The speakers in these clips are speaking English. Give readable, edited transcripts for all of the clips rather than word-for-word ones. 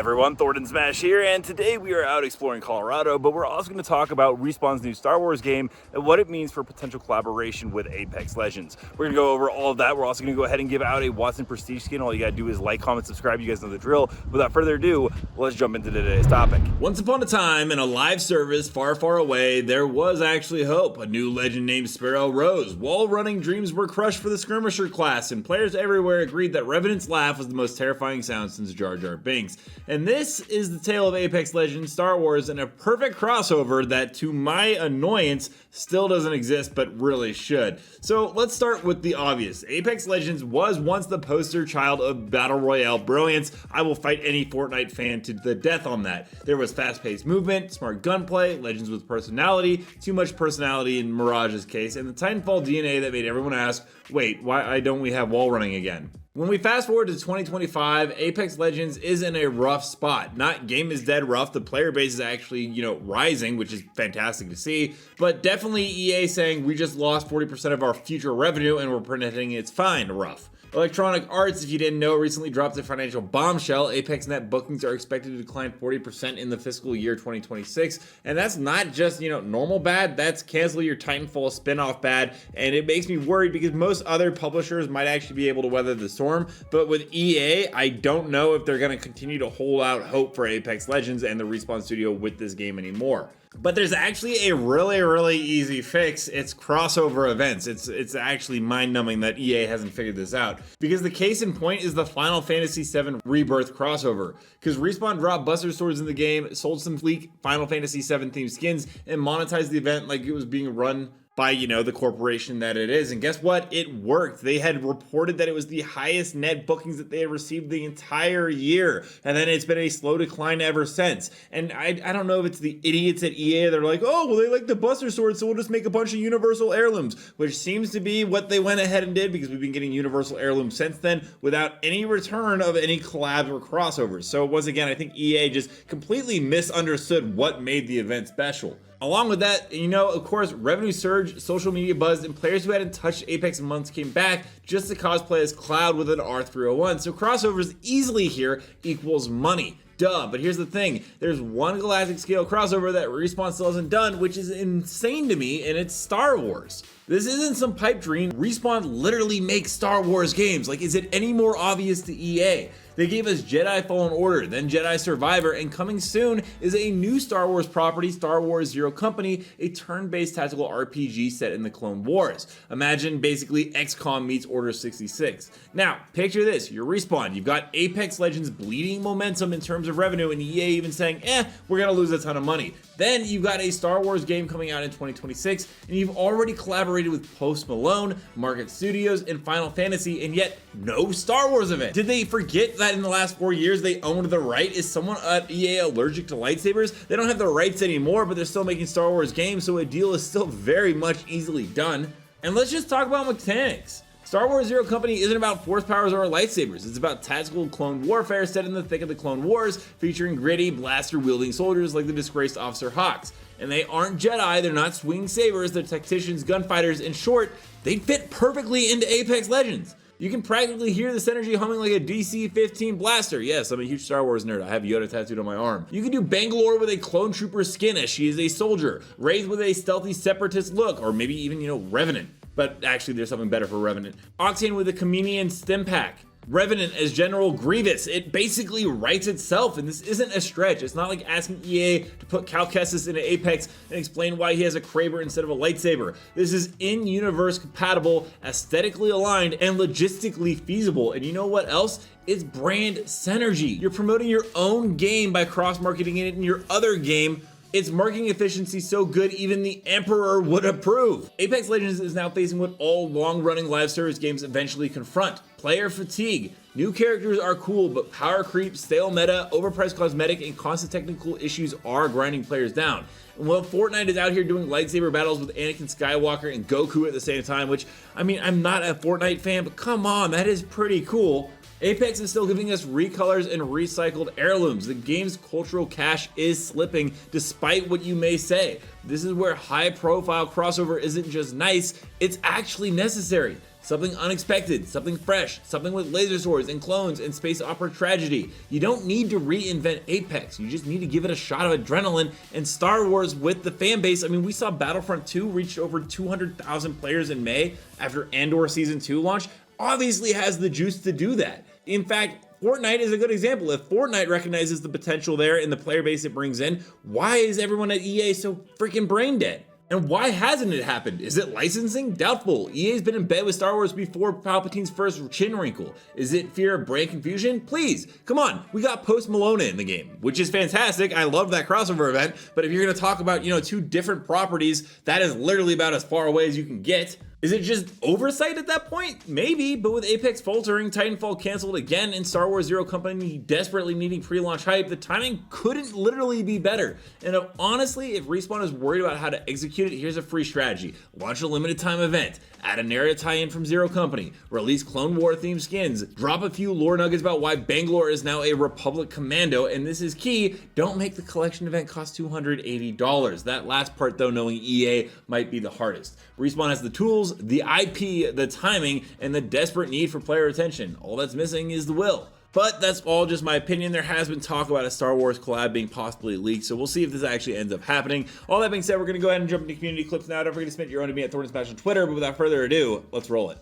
Everyone, Thordan Smash here, and today we are out exploring Colorado, but we're also going to talk about Respawn's new Star Wars game and what it means for potential collaboration with Apex Legends. We're going to go over all of that. We're also going to go ahead and give out a Watson Prestige skin. All you got to do is like, comment, subscribe. You guys know the drill. Without further ado, let's jump into today's topic. Once upon a time, in a live service far, far away, there was actually hope. A new legend named Sparrow rose. Wall-running dreams were crushed for the Skirmisher class, and players everywhere agreed that Revenant's laugh was the most terrifying sound since Jar Jar Binks. And this is the tale of Apex Legends Star Wars and a perfect crossover that, to my annoyance, still doesn't exist but really should. So let's start with the obvious. Apex Legends was once the poster child of Battle Royale brilliance. I will fight any Fortnite fan to the death on that. There was fast-paced movement, smart gunplay, Legends with personality, too much personality in Mirage's case, and the Titanfall DNA that made everyone ask, wait, why don't we have wall running again? When we fast forward to 2025, Apex Legends is in a rough spot. Not game is dead rough, the player base is actually, rising, which is fantastic to see, but definitely EA saying we just lost 40% of our future revenue and we're pretending it's fine rough. Electronic Arts, if you didn't know, recently dropped a financial bombshell. Apex net bookings are expected to decline 40% in the fiscal year 2026, and that's not just, normal bad, that's cancel your Titanfall spin-off bad, and it makes me worried because most other publishers might actually be able to weather the storm, but with EA, I don't know if they're going to continue to hold out hope for Apex Legends and the Respawn studio with this game anymore. But there's actually a really easy fix. It's crossover events. It's actually mind-numbing that EA hasn't figured this out. Because the case in point is the Final Fantasy VII Rebirth crossover. Because Respawn dropped Buster Swords in the game, sold some sleek Final Fantasy VII themed skins, and monetized the event like it was being run by, the corporation that it is. And guess what? It worked. They had reported that it was the highest net bookings that they had received the entire year. And then it's been a slow decline ever since. And I don't know if it's the idiots at EA. They're like, oh, well, they like the Buster Swords, so we'll just make a bunch of Universal Heirlooms, which seems to be what they went ahead and did because we've been getting Universal Heirlooms since then without any return of any collabs or crossovers. So once again, I think EA just completely misunderstood what made the event special. Along with that, of course, revenue surge, social media buzz, and players who hadn't touched Apex in months came back just to cosplay as Cloud with an R301. So crossovers easily here equals money. Duh, but here's the thing. There's one galactic scale crossover that Respawn still hasn't done, which is insane to me, and it's Star Wars. This isn't some pipe dream. Respawn literally makes Star Wars games. Like, is it any more obvious to EA? They gave us Jedi Fallen Order, then Jedi Survivor, and coming soon is a new Star Wars property, Star Wars Zero Company, a turn-based tactical RPG set in the Clone Wars. Imagine basically XCOM meets Order 66. Now, picture this, you're Respawn, you've got Apex Legends bleeding momentum in terms of revenue, and EA even saying, we're gonna lose a ton of money. Then you've got a Star Wars game coming out in 2026, and you've already collaborated with Post Malone, Market Studios, and Final Fantasy, and yet no Star Wars event. Did they forget that in the last 4 years they owned the right? Is someone at EA allergic to lightsabers? They don't have the rights anymore, but they're still making Star Wars games, so a deal is still very much easily done. And let's just talk about mechanics. Star Wars Zero Company isn't about force powers or lightsabers. It's about tactical clone warfare set in the thick of the Clone Wars, featuring gritty, blaster-wielding soldiers like the disgraced Officer Hawks. And they aren't Jedi, they're not swinging sabers, they're tacticians, gunfighters. In short, they fit perfectly into Apex Legends. You can practically hear this energy humming like a DC-15 blaster. Yes, I'm a huge Star Wars nerd. I have Yoda tattooed on my arm. You can do Bangalore with a clone trooper skin as she is a soldier, Wraith with a stealthy separatist look, or maybe even, Revenant. But actually, there's something better for Revenant. Octane with a Chameleon stim pack. Revenant as General Grievous. It basically writes itself, and this isn't a stretch. It's not like asking EA to put Cal Kestis into Apex and explain why he has a Kraber instead of a lightsaber. This is in-universe compatible, aesthetically aligned, and logistically feasible. And you know what else? It's brand synergy. You're promoting your own game by cross-marketing it in your other game. Its marketing efficiency so good even the Emperor would approve. Apex Legends is now facing what all long-running live service games eventually confront: player fatigue. New characters are cool, but power creep, stale meta, overpriced cosmetic, and constant technical issues are grinding players down. And while Fortnite is out here doing lightsaber battles with Anakin Skywalker and Goku at the same time, which, I'm not a Fortnite fan, but come on, that is pretty cool. Apex is still giving us recolors and recycled heirlooms. The game's cultural cache is slipping despite what you may say. This is where high profile crossover isn't just nice, it's actually necessary. something unexpected, something fresh, something with laser swords and clones and space opera tragedy. You don't need to reinvent Apex, you just need to give it a shot of adrenaline and Star Wars with the fan base. I mean, we saw Battlefront 2 reached over 200,000 players in May after Andor Season 2 launch. Obviously has the juice to do that. In fact, Fortnite is a good example. If Fortnite recognizes the potential there in the player base it brings in, why is everyone at EA so freaking brain dead? And why hasn't it happened? Is it licensing? Doubtful. EA's been in bed with Star Wars before Palpatine's first chin wrinkle. Is it fear of brand confusion? Please, come on. We got Post Malone in the game, which is fantastic. I love that crossover event. But if you're gonna talk about, two different properties, that is literally about as far away as you can get. Is it just oversight at that point? Maybe, but with Apex faltering, Titanfall canceled again, and Star Wars Zero Company desperately needing pre-launch hype, the timing couldn't literally be better. And honestly, if Respawn is worried about how to execute it, here's a free strategy. Launch a limited time event, add a narrative tie-in from Zero Company, release Clone War themed skins, drop a few lore nuggets about why Bangalore is now a Republic commando, and this is key, don't make the collection event cost $280. That last part though, knowing EA, might be the hardest. Respawn has the tools, the IP, the timing, and the desperate need for player attention. All that's missing is the will. But that's all just my opinion. There has been talk about a Star Wars collab being possibly leaked, so we'll see if this actually ends up happening. All that being said, we're going to go ahead and jump into community clips now. Don't forget to submit your own to me at Thordan Smash on Twitter, but without further ado, let's roll it.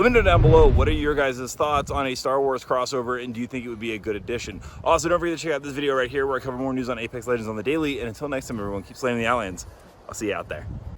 Let me know down below, what are your guys' thoughts on a Star Wars crossover, and do you think it would be a good addition? Also, don't forget to check out this video right here where I cover more news on Apex Legends on the daily, and until next time everyone, keep slaying the aliens. I'll see you out there.